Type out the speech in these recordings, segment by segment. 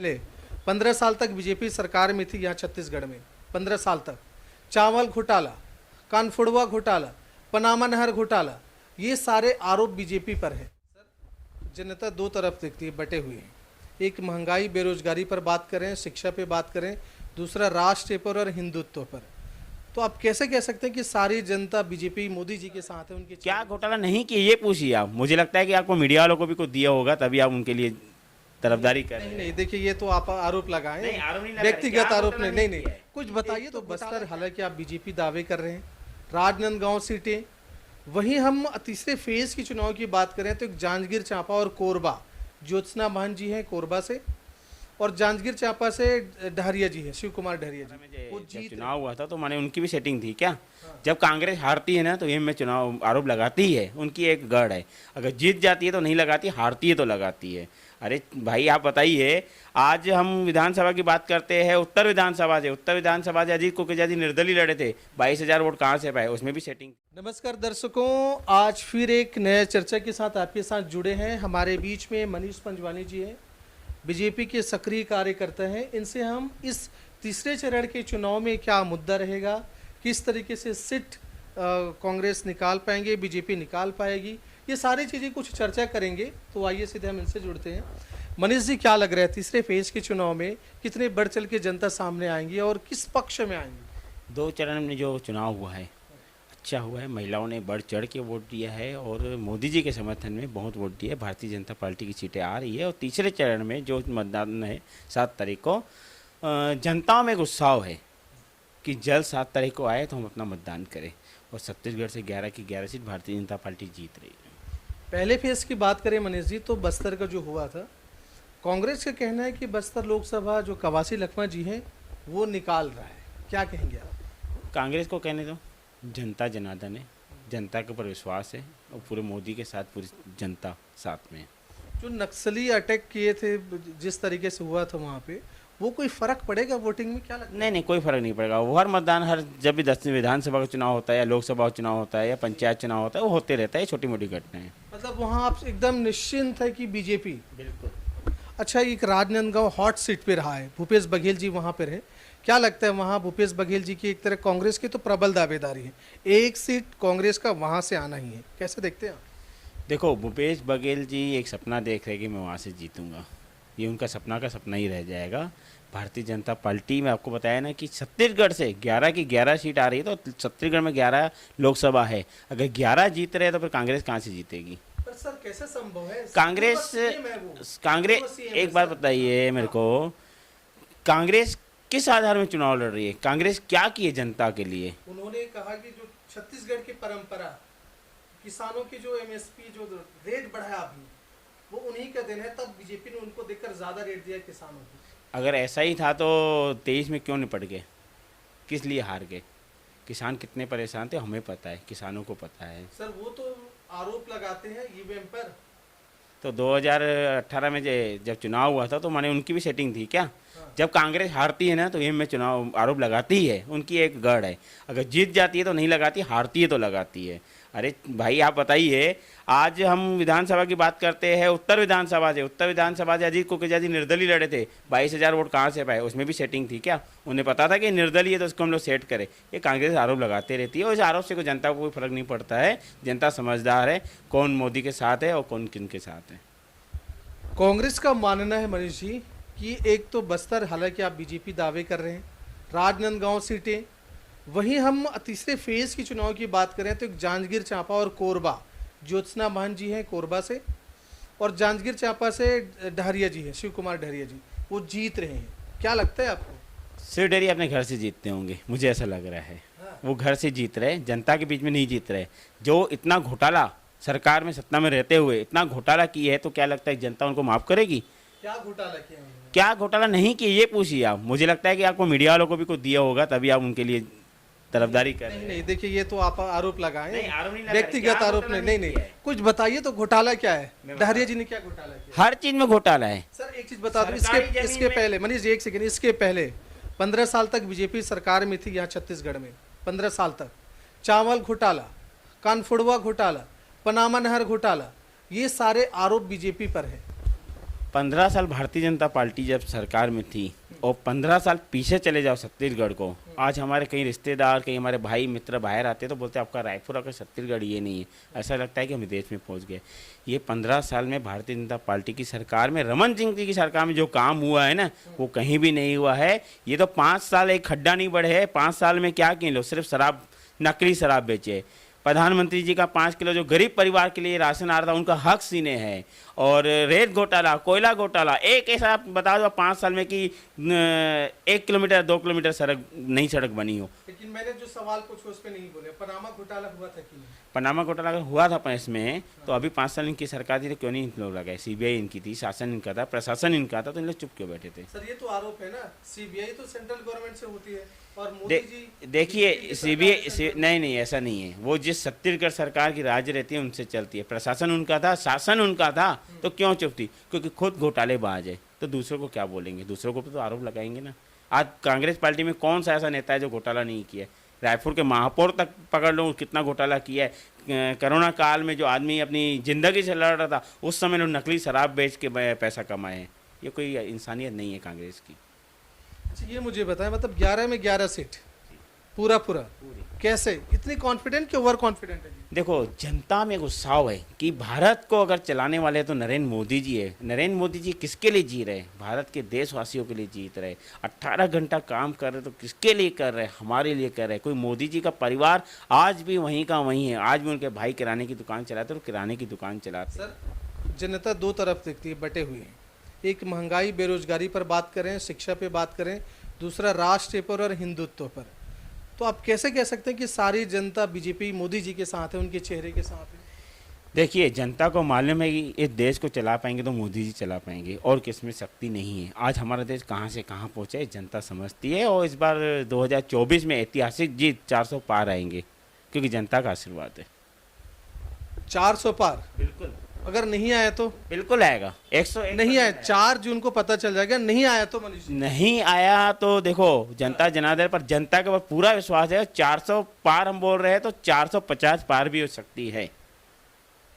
पहले 15 साल तक बीजेपी सरकार में थी यहाँ छत्तीसगढ़ में। 15 साल तक चावल घोटाला, कानफुड़वा घोटाला, पनामा नहर घोटाला, ये सारे आरोप बीजेपी पर है। जनता दो तरफ दिखती है, बटे हुए हैं। एक महंगाई बेरोजगारी पर बात करें, शिक्षा पे बात करें, दूसरा राष्ट्र पर और हिंदुत्व पर। तो आप कैसे कह सकते हैं कि सारी जनता बीजेपी मोदी जी के साथ है? उनके क्या घोटाला नहीं किया ये पूछिए आप। मुझे लगता है कि आपको मीडिया वालों को भी कुछ दिया होगा तभी आप उनके लिए तरफदारी कर रहे हैं। नहीं, देखिए ये तो आप आरोप लगाएं, नहीं, आरोप नहीं लगा रहे। व्यक्तिगत क्या आरोप घोटाला नहीं। नहीं किया है? कुछ बताइए तो बस्तर, हालांकि आप बीजेपी दावे कर रहे हैं, राजनांदगांव सीटें, वहीं हम तीसरे फेज की चुनाव की बात करें तो एक जांजगीर चांपा और कोरबा, ज्योत्सना महन जी हैं कोरबा से, और जांजगीर चांपा से डहरिया जी है, शिव कुमार डहरिया जी। वो जब जीत चुनाव हुआ था तो माने उनकी भी सेटिंग थी क्या? जब कांग्रेस हारती है ना तो ये में चुनाव आरोप लगाती है, उनकी एक गढ़ है। अगर जीत जाती है तो नहीं लगाती, हारती है तो लगाती है। अरे भाई आप बताइए, आज हम विधानसभा की बात करते हैं, उत्तर विधानसभा से अजीत कोकिजा जी निर्दलीय लड़े थे, 22,000 वोट कहाँ से पाए? उसमें भी सेटिंग। नमस्कार दर्शकों, आज फिर एक नया चर्चा के साथ आपके साथ जुड़े हैं। हमारे बीच में मनीष पंजवानी जी हैं, बीजेपी के सक्रिय कार्यकर्ता हैं। इनसे हम इस तीसरे चरण के चुनाव में क्या मुद्दा रहेगा, किस तरीके से सीट कांग्रेस निकाल पाएंगे, बीजेपी निकाल पाएगी, ये सारी चीज़ें कुछ चर्चा करेंगे। तो आइए सीधे हम इनसे जुड़ते हैं। मनीष जी, क्या लग रहा है तीसरे फेज के चुनाव में कितने बढ़ चढ़ के जनता सामने आएंगी और किस पक्ष में आएंगी? 2 चरण में जो चुनाव हुआ है अच्छा हुआ है। महिलाओं ने बढ़ चढ़ के वोट दिया है और मोदी जी के समर्थन में बहुत वोट दिया है। भारतीय जनता पार्टी की सीटें आ रही है। और तीसरे चरण में जो मतदान है 7 तारीख को, जनता में एक उत्साह है कि जल्द 7 तारीख को आए तो हम अपना मतदान करें। और छत्तीसगढ़ से 11 की 11 सीट भारतीय जनता पार्टी जीत रही है। पहले फेज की बात करें मनीष जी, तो बस्तर का जो हुआ था, कांग्रेस का कहना है कि बस्तर लोकसभा जो कवासी लखमा जी हैं वो निकाल रहा है, क्या कहेंगे आप? कांग्रेस को कहने दो, जनता जनार्दन है, जनता के ऊपर विश्वास है और पूरे मोदी के साथ पूरी जनता साथ में है। जो नक्सली अटैक किए थे, जिस तरीके से हुआ था वहाँ पे, वो कोई फर्क पड़ेगा वोटिंग में, क्या लगता है? नहीं, कोई फर्क नहीं पड़ेगा। वो हर मतदान, हर जब भी 10 विधानसभा का चुनाव होता है या लोकसभा का चुनाव होता है या पंचायत चुनाव होता है, वो होते रहता है, छोटी मोटी घटनाएं। मतलब वहाँ आप एकदम निश्चिंत है कि बीजेपी? बिल्कुल। अच्छा, एक राजनांदगांव हॉट सीट पे रहा है, भूपेश बघेल जी वहाँ पे रहे, क्या लगता है वहाँ भूपेश बघेल जी की एक तरह कांग्रेस की तो प्रबल दावेदारी है, एक सीट कांग्रेस का वहाँ से आना ही है, कैसे देखते हैं आप? देखो, भूपेश बघेल जी एक सपना देख रहे हैं कि मैं वहाँ से जीतूंगा। ये उनका सपना का सपना ही रह जाएगा। भारतीय जनता पार्टी में आपको बताया ना कि छत्तीसगढ़ से 11 की 11 सीट आ रही है, तो छत्तीसगढ़ में 11 लोकसभा है। अगर 11 जीत रहे हैं तो फिर कांग्रेस कहाँ से जीतेगी? पर सर कैसे संभव है? कांग्रेस एक बात बताइए मेरे को, कांग्रेस किस आधार में चुनाव लड़ रही है? कांग्रेस क्या की है जनता के लिए? उन्होंने कहा कि जो छत्तीसगढ़ की परंपरा, किसानों की जो एमएसपी जो रेट बढ़ाया अभी, वो उन्हीं का दिन है, तब बीजेपी ने उनको देखकर ज्यादा रेट दिया किसानों को। अगर ऐसा ही था तो 23 में क्यों निपट गए? किस लिए हार गए? किसान कितने परेशान थे हमें पता है, किसानों को पता है। सर वो तो आरोप लगाते हैं ईवीएम पर। तो 2018 में जब चुनाव हुआ था तो माने उनकी भी सेटिंग थी क्या? जब कांग्रेस हारती है ना तो ये में चुनाव आरोप लगाती है, उनकी एक गढ़ है। अगर जीत जाती है तो नहीं लगाती, हारती है तो लगाती है। अरे भाई आप बताइए, आज हम विधानसभा की बात करते हैं, उत्तर विधानसभा से अजीत कोकिजा जी निर्दलीय लड़े थे, 22,000 वोट कहाँ से पाए? उसमें भी सेटिंग थी क्या? उन्हें पता था कि निर्दलीय है तो उसको हम लोग सेट करें। ये कांग्रेस आरोप लगाते रहती है और इस आरोप से कोई जनता को कोई फर्क नहीं पड़ता है। जनता समझदार है, कौन मोदी के साथ है और कौन किन के साथ है। कांग्रेस का मानना है मनीष जी कि एक तो बस्तर, हालांकि आप बीजेपी दावे कर रहे हैं, राजनांदगांव सीटें, वहीं हम तीसरे फेज की चुनाव की बात करें तो एक जांजगीर चांपा और कोरबा, ज्योत्सना महन जी हैं कोरबा से, और जांजगीर चांपा से डहरिया जी है, शिव कुमार डहरिया जी, वो जीत रहे हैं, क्या लगता है आपको? शिव डहरिया अपने घर से जीतते होंगे, मुझे ऐसा लग रहा है। वो घर से जीत रहे, जनता के बीच में नहीं जीत रहे। जो इतना घोटाला सरकार में, सत्ता में रहते हुए इतना घोटाला किया है, तो क्या लगता है जनता उनको माफ करेगी? क्या घोटाला किया उन्होंने? क्या घोटाला नहीं किया ये पूछिए आप। मुझे लगता है कि आपको मीडिया वालों को भी कुछ दिया होगा तभी आप उनके लिए तरफदारी कर रहे हैं। नहीं, देखिए ये तो आप आरोप लगाएं, नहीं, आरोप नहीं लगा रहे। व्यक्तिगत क्या आरोप घोटाला नहीं। नहीं किया है? कुछ बताइए तो घोटाला क्या है, डहरिया जी ने क्या घोटाला किया? हर चीज में घोटाला है सर एक चीज बता दो, सरकारी इसके जमीन में- पहले मनीष जी एक सेकंड, इसके पहले 15 साल तक बीजेपी सरकार में थी यहाँ छत्तीसगढ़ में, 15 साल तक चावल घोटाला, कानफुड़वा घोटाला, पनामा नहर घोटाला, ये सारे आरोप बीजेपी पर है। 15 साल भारतीय जनता पार्टी जब सरकार में थी और 15 साल पीछे चले जाओ छत्तीसगढ़ को, आज हमारे कई रिश्तेदार, कई हमारे भाई मित्र बाहर आते तो बोलते आपका रायपुर आकर छत्तीसगढ़ ये नहीं है, ऐसा लगता है कि हम विदेश में पहुंच गए। ये 15 साल में भारतीय जनता पार्टी की सरकार में, रमन सिंह जी की सरकार में जो काम हुआ है ना, वो कहीं भी नहीं हुआ है। ये तो 5 साल एक खड्डा नहीं बढ़े है, 5 साल में क्या किए लोग, सिर्फ शराब, नकली शराब बेचे। प्रधानमंत्री जी का 5 किलो जो गरीब परिवार के लिए राशन आ रहा था उनका हक सीने हैं। और रेत घोटाला, कोयला घोटाला, एक ऐसा बता दो 5 साल में कि 1 किलोमीटर 2 किलोमीटर सड़क, नई सड़क बनी हो। लेकिन मैंने जो सवाल पूछा उस पर नहीं बोले, पनामा घोटाला हुआ था कि नहीं? पनामा घोटाला अगर हुआ था इसमें तो अभी 5 साल इनकी सरकार थी तो क्यों नहीं इन लोग लगाए। सीबीआई इनकी थी, शासन इनका था, प्रशासन इनका था, तो इन लोग चुप क्यों बैठे थे। सर ये तो आरोप है ना, सीबीआई तो सेंट्रल गवर्नमेंट से होती है और मोदी जी देखिए सीबीआई नहीं ऐसा नहीं है। वो जिस छत्तीसगढ़ सरकार की राज्य रहती है उनसे चलती है। प्रशासन उनका था, शासन उनका था, तो क्यों चुप थी? क्योंकि खुद घोटालेबाज है तो दूसरों को क्या बोलेंगे, दूसरों को तो आरोप लगाएंगे ना। आज कांग्रेस पार्टी में कौन सा ऐसा नेता है जो घोटाला नहीं किया है? रायपुर के महापौर तक पकड़ लो, कितना घोटाला किया है। कोरोना काल में जो आदमी अपनी ज़िंदगी से लड़ रहा था उस समय लोग नकली शराब बेच के पैसा कमाए हैं। ये कोई इंसानियत नहीं है कांग्रेस की। अच्छा ये मुझे बताएं, मतलब 11 में 11 सीट पूरा कैसे इतनी कॉन्फिडेंट कि ओवर कॉन्फिडेंट है? देखो जनता में उत्साह है कि भारत को अगर चलाने वाले तो नरेंद्र मोदी जी है। नरेंद्र मोदी जी किसके लिए जी रहे? भारत के देशवासियों के लिए जीत रहे। 18 घंटा काम कर रहे तो किसके लिए कर रहे? हमारे लिए कर रहे। कोई मोदी जी का परिवार आज भी वहीं का वहीं है। आज भी उनके भाई किराने की दुकान चलाते और किराने की दुकान चलाते। सर जनता दो तरफ दिखती है, बटे हुए हैं। एक महंगाई बेरोजगारी पर बात करें, शिक्षा पे बात करें, दूसरा राष्ट्र पर और हिंदुत्व पर। तो आप कैसे कह सकते हैं कि सारी जनता बीजेपी मोदी जी के साथ है, उनके चेहरे के साथ है? देखिए जनता को मालूम है कि इस देश को चला पाएंगे तो मोदी जी चला पाएंगे और किसमें शक्ति नहीं है। आज हमारा देश कहाँ से कहाँ पहुँचा है जनता समझती है। और इस बार 2024 में ऐतिहासिक जीत 400 पार आएंगे क्योंकि जनता का आशीर्वाद है। 400 पार? बिल्कुल। अगर नहीं आया तो? बिल्कुल आएगा। 101 नहीं आया 4 जून को पता चल जाएगा। नहीं आया तो मनीष जी? नहीं आया तो देखो जनता जनार्दन पर, जनता के ऊपर पूरा विश्वास है। 400 पार हम बोल रहे हैं तो 450 पार भी हो सकती है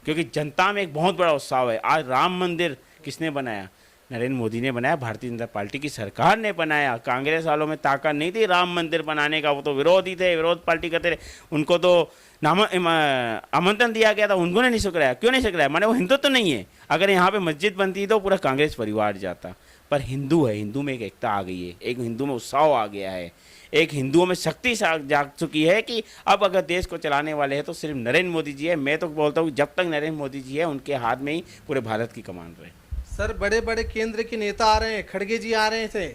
क्योंकि जनता में एक बहुत बड़ा उत्साह है। आज राम मंदिर किसने बनाया? नरेंद्र मोदी ने बनाया, भारतीय जनता पार्टी की सरकार ने बनाया। कांग्रेस वालों में ताकत नहीं थी राम मंदिर बनाने का, वो तो विरोधी थे, विरोध पार्टी करते रहे। उनको तो आमंत्रण दिया गया था, उन्होंने नहीं स्वीकारा। क्यों नहीं स्वीकारा? माने वो हिंदू तो नहीं है। अगर यहाँ पे मस्जिद बनती तो पूरा कांग्रेस परिवार जाता। पर हिंदू है, हिंदू में एक एकता आ गई है, एक हिंदू में उत्साह आ गया है, एक हिंदुओं में शक्ति जाग चुकी है कि अब अगर देश को चलाने वाले हैं तो सिर्फ नरेंद्र मोदी जी है। मैं तो बोलता हूँ जब तक नरेंद्र मोदी जी है उनके हाथ में ही पूरे भारत की कमान रहे। सर बड़े बड़े केंद्र के नेता आ रहे हैं, खड़गे जी आ रहे थे,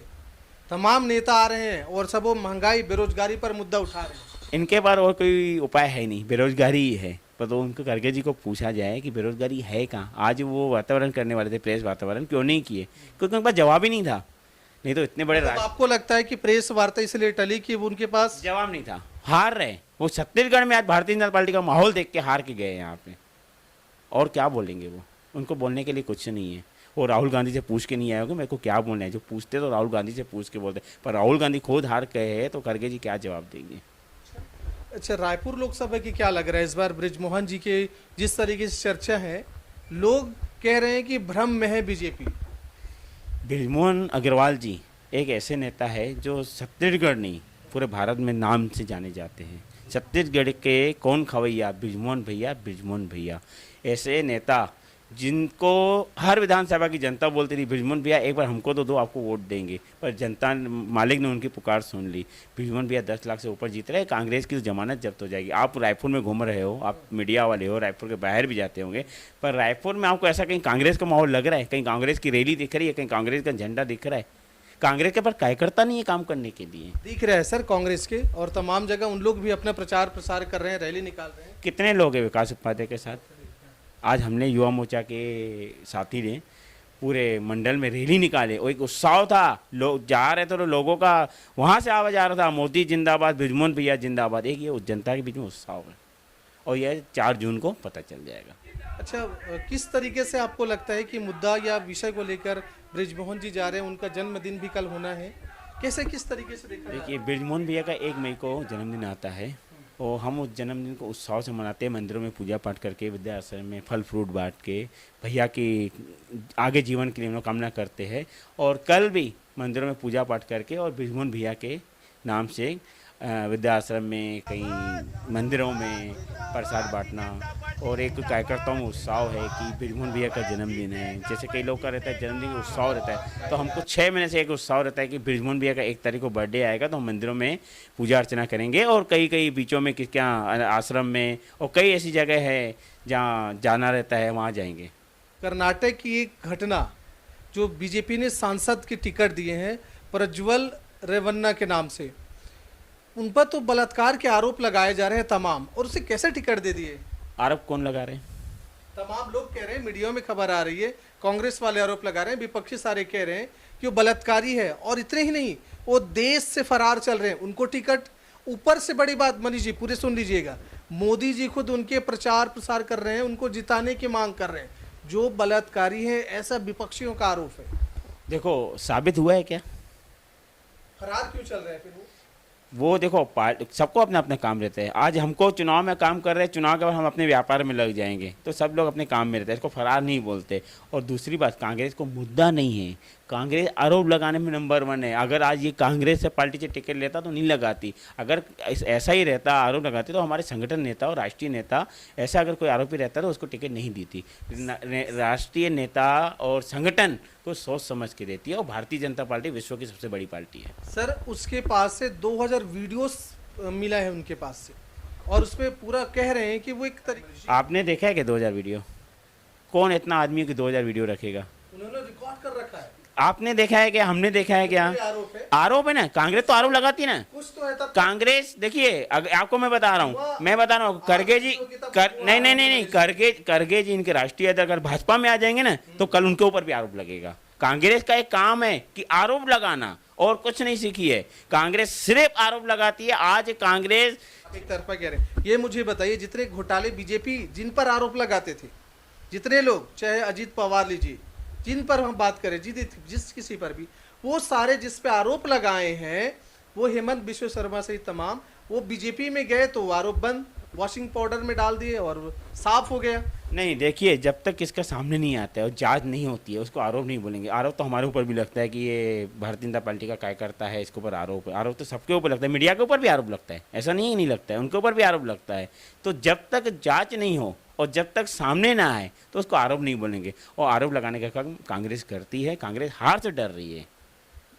तमाम नेता आ रहे हैं और सब वो महंगाई बेरोजगारी पर मुद्दा उठा रहे हैं। इनके पास और कोई उपाय है नहीं, बेरोजगारी ही है। पर तो उनको खड़गे जी को पूछा जाए कि बेरोजगारी है कहाँ। आज वो वातावरण करने वाले थे, प्रेस वातावरण, क्यों नहीं किए? क्योंकि उनके पास जवाब ही नहीं था। नहीं तो इतने बड़े आपको लगता है कि प्रेस वार्ता इसलिए टली कि वो उनके पास जवाब नहीं था, हार रहे वो। छत्तीसगढ़ में आज भारतीय जनता पार्टी का माहौल देख के हार के गए यहाँ पे। और क्या बोलेंगे वो? उनको बोलने के लिए कुछ नहीं है। वो राहुल गांधी से पूछ के नहीं आए होंगे मेरे को क्या बोलना है। जो पूछते तो राहुल गांधी से पूछ के बोलते, पर राहुल गांधी खुद हार गए हैं तो खड़गे जी क्या जवाब देंगे? अच्छा रायपुर लोकसभा की क्या लग रहा है इस बार? बृजमोहन जी के जिस तरीके से चर्चा है, लोग कह रहे हैं कि भ्रम में है बीजेपी। बृजमोहन अग्रवाल जी एक ऐसे नेता है जो छत्तीसगढ़ नहीं पूरे भारत में नाम से जाने जाते हैं। छत्तीसगढ़ के कौन खवैया? बृजमोहन भैया, बृजमोहन भैया। ऐसे नेता जिनको हर विधानसभा की जनता बोलती थी बृजमोहन भैया एक बार हमको तो दो, आपको वोट देंगे। पर जनता मालिक ने उनकी पुकार सुन ली। बृजमोहन भैया 10 लाख से ऊपर जीत रहे। कांग्रेस की तो जमानत जब्त हो जाएगी। आप रायपुर में घूम रहे हो, आप मीडिया वाले हो, रायपुर के बाहर भी जाते होंगे, पर रायपुर में आपको ऐसा कहीं कांग्रेस का माहौल लग रहा है? कहीं कांग्रेस की रैली दिख रही है? कहीं कांग्रेस का झंडा दिख रहा है? कांग्रेस के पास कार्यकर्ता नहीं है काम करने के लिए। दिख रहा है सर कांग्रेस के, और तमाम जगह उन लोग भी अपना प्रचार प्रसार कर रहे हैं, रैली निकाल रहे हैं। कितने लोग हैं विकास उपाध्याय के साथ? आज हमने युवा मोर्चा के साथी ने पूरे मंडल में रैली निकाले और एक उत्साह था। लोग जा रहे थे तो लोगों का वहाँ से आवाज आ रहा था, मोदी जिंदाबाद, बृजमोहन भैया जिंदाबाद। एक ये जनता के बीच में उत्साह है और यह 4 जून को पता चल जाएगा। अच्छा किस तरीके से आपको लगता है कि मुद्दा या विषय को लेकर बृजमोहन जी जा रहे हैं? उनका जन्मदिन भी कल होना है, कैसे किस तरीके से देखा? देखिए बृजमोहन भैया का 1 मई को जन्मदिन आता है और हम उस जन्मदिन को उत्साह से मनाते हैं, मंदिरों में पूजा पाठ करके, वृद्धाश्रम में फल फ्रूट बांट के भैया की आगे जीवन की मनोकामना करते हैं। और कल भी मंदिरों में पूजा पाठ करके और बिरजमोहन भैया के नाम से वृद्धाश्रम में, कहीं मंदिरों में प्रसाद बांटना। और एक कार्यकर्ताओं में उत्साह है कि बिरजमोहन भैया का जन्मदिन है, जैसे कई लोग का रहता है जन्मदिन में उत्साह रहता है, तो हमको 6 महीने से एक उत्साह रहता है कि बिरजमोहन भैया का 1 तारीख को बर्थडे आएगा तो हम मंदिरों में पूजा अर्चना करेंगे। और कई कई बीचों में क्या आश्रम में और कई ऐसी जगह है जहाँ जाना रहता है, वहाँ जाएंगे। कर्नाटक की एक घटना, जो बीजेपी ने सांसद की टिकट दिए हैं प्रज्वल रेवन्ना के नाम से, उन पर तो बलात्कार के आरोप लगाए जा रहे हैं तमाम, और उसे कैसे टिकट दे दिए? आरोप कौन लगा रहे हैं? तमाम लोग कह रहे हैं, मीडिया में खबर आ रही है, कांग्रेस वाले आरोप लगा रहे हैं, विपक्षी सारे कह रहे हैं कि वो बलात्कारी है। और इतने ही नहीं, वो देश से फरार चल रहे हैं, उनको टिकट। ऊपर से बड़ी बात मनीष जी पूरे सुन लीजिएगा, मोदी जी खुद उनके प्रचार प्रसार कर रहे हैं, उनको जिताने की मांग कर रहे हैं, जो बलात्कारी है, ऐसा विपक्षियों का आरोप है। देखो साबित हुआ है क्या? फरार क्यों चल रहे हैं फिर वो देखो सबको अपना अपना काम रहता है। आज हमको चुनाव में काम कर रहे हैं, चुनाव के बाद हम अपने व्यापार में लग जाएंगे, तो सब लोग अपने काम में रहते हैं, इसको फरार नहीं बोलते। और दूसरी बात, कांग्रेस को मुद्दा नहीं है, कांग्रेस आरोप लगाने में नंबर 1 है। अगर आज ये कांग्रेस से पार्टी से टिकट लेता तो नहीं लगाती। अगर ऐसा ही रहता, आरोप लगाती, तो हमारे संगठन नेता और राष्ट्रीय नेता, ऐसा अगर कोई आरोपी रहता तो उसको टिकट नहीं देती। राष्ट्रीय नेता और संगठन को सोच समझ के देती है, और भारतीय जनता पार्टी विश्व की सबसे बड़ी पार्टी है। सर, उसके पास से 2000 वीडियोस मिला है उनके पास से, और उसमें पूरा कह रहे हैं कि वो एक तरीके। आपने देखा है कि 2000 वीडियो? कौन इतना आदमी की 2000 वीडियो रखेगा? उन्होंने रिकॉर्ड कर रखा है। आपने देखा है क्या? हमने देखा है क्या? आरोप है ना, कांग्रेस तो आरोप लगाती है ना। कुछ तो है तब। कांग्रेस देखिए, आपको मैं बता रहा हूँ, करगे जी नहीं, करगे जी इनके राष्ट्रीय अध्यक्ष अगर भाजपा में आ जाएंगे ना, तो कल उनके ऊपर भी आरोप लगेगा। कांग्रेस का एक काम है कि आरोप लगाना, और कुछ नहीं सीखी है कांग्रेस, सिर्फ आरोप लगाती है। आज कांग्रेस एक तरफा कह रहे हैं। ये मुझे बताइए, जितने घोटाले बीजेपी जिन पर आरोप लगाते थे, जितने लोग, चाहे अजीत पवार लीजिए, जिन पर हम बात करें, जिस किसी पर भी, वो सारे जिस पे आरोप लगाए हैं, वो हेमंत बिश्व शर्मा से तमाम, वो बीजेपी में गए तो आरोप बंद, वॉशिंग पाउडर में डाल दिए और साफ हो गया। नहीं, देखिए, जब तक इसका सामने नहीं आता है और जांच नहीं होती है, उसको आरोप नहीं बोलेंगे। आरोप तो हमारे ऊपर भी लगता है कि ये भारतीय जनता पार्टी का कार्यकर्ता है, इसके ऊपर आरोप है। आरोप तो सबके ऊपर लगता है, मीडिया के ऊपर भी आरोप लगता है, ऐसा नहीं है नहीं लगता है, उनके ऊपर भी आरोप लगता है। तो जब तक जांच नहीं हो और जब तक सामने ना आए तो उसको आरोप नहीं बोलेंगे। और आरोप लगाने का काम कांग्रेस करती है। कांग्रेस हार से डर रही है,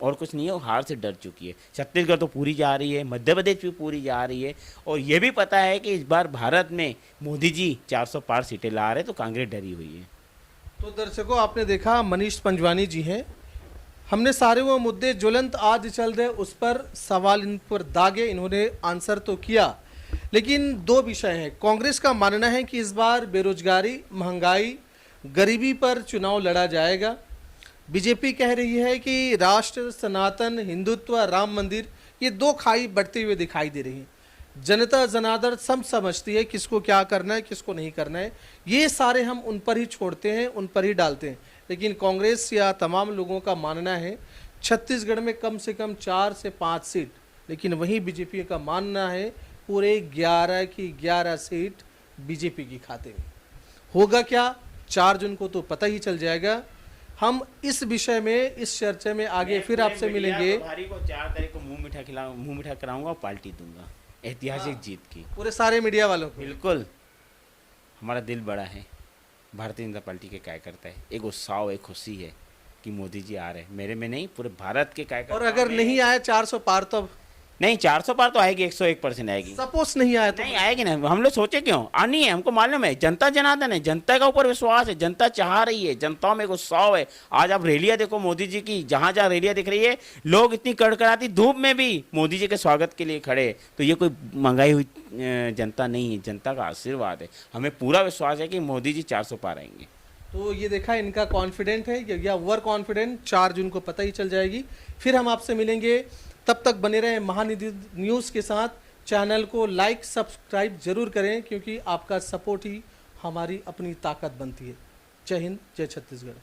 और कुछ नहीं है, वो हार से डर चुकी है। छत्तीसगढ़ तो पूरी जा रही है, मध्य प्रदेश भी पूरी जा रही है, और ये भी पता है कि इस बार भारत में मोदी जी 400 पार सीटें ला रहे हैं, तो कांग्रेस डरी हुई है। तो दर्शकों, आपने देखा मनीष पंजवानी जी हैं, हमने सारे वो मुद्दे ज्वलंत आज चल रहे उस पर सवाल इन पर दागे, इन्होंने आंसर तो किया, लेकिन 2 विषय हैं। कांग्रेस का मानना है कि इस बार बेरोजगारी, महंगाई, गरीबी पर चुनाव लड़ा जाएगा। बीजेपी कह रही है कि राष्ट्र, सनातन, हिंदुत्व, राम मंदिर, ये 2 खाई बढ़ती हुई दिखाई दे रही है। जनता जनार्दन सब समझती है किसको क्या करना है, किसको नहीं करना है। ये सारे हम उन पर ही छोड़ते हैं, उन पर ही डालते हैं। लेकिन कांग्रेस या तमाम लोगों का मानना है छत्तीसगढ़ में कम से कम 4 से 5 सीट, लेकिन वहीं बीजेपी का मानना है पूरे 11 की 11 सीट बीजेपी की खाते में। होगा क्या 4 जून को तो पता ही चल जाएगा। हम इस विषय में, इस चर्चा में आगे फिर आपसे मिलेंगे। भारी को 4 तारीख को मुंह मीठा कराऊंगा और पार्टी दूंगा, ऐतिहासिक जीत की। पूरे सारे मीडिया वालों को बिल्कुल, हमारा दिल बड़ा है, भारतीय जनता पार्टी के कार्यकर्ता है, एक उत्साह, एक खुशी है कि मोदी जी आ रहे हैं। मेरे में नहीं, पूरे भारत के कार्यकर्ता। और अगर नहीं आए 400 पार, तो नहीं, 400 पार तो आएगी, 101% आएगी। सपोज नहीं आया तो नहीं आएगी ना, हम लोग सोचे क्यों आनी है, हमको मालूम है, जनता जनार्दन है, जनता का ऊपर विश्वास है, जनता चाह रही है, जनता में एक उत्साह है। आज आप रैलियां देखो मोदी जी की, जहां जहां रैलियां दिख रही है, लोग इतनी कड़कड़ाती धूप में भी मोदी जी के स्वागत के लिए खड़े। तो ये कोई मंगाई हुई जनता नहीं है, जनता का आशीर्वाद है। हमें पूरा विश्वास है कि मोदी जी 400 पार आएंगे। तो ये देखा, इनका कॉन्फिडेंट है या ओवर कॉन्फिडेंट, 4 जून को पता ही चल जाएगी। फिर हम आपसे मिलेंगे, तब तक बने रहें महानिधि न्यूज़ के साथ। चैनल को लाइक, सब्सक्राइब जरूर करें, क्योंकि आपका सपोर्ट ही हमारी अपनी ताकत बनती है। जय हिंद, जय छत्तीसगढ़।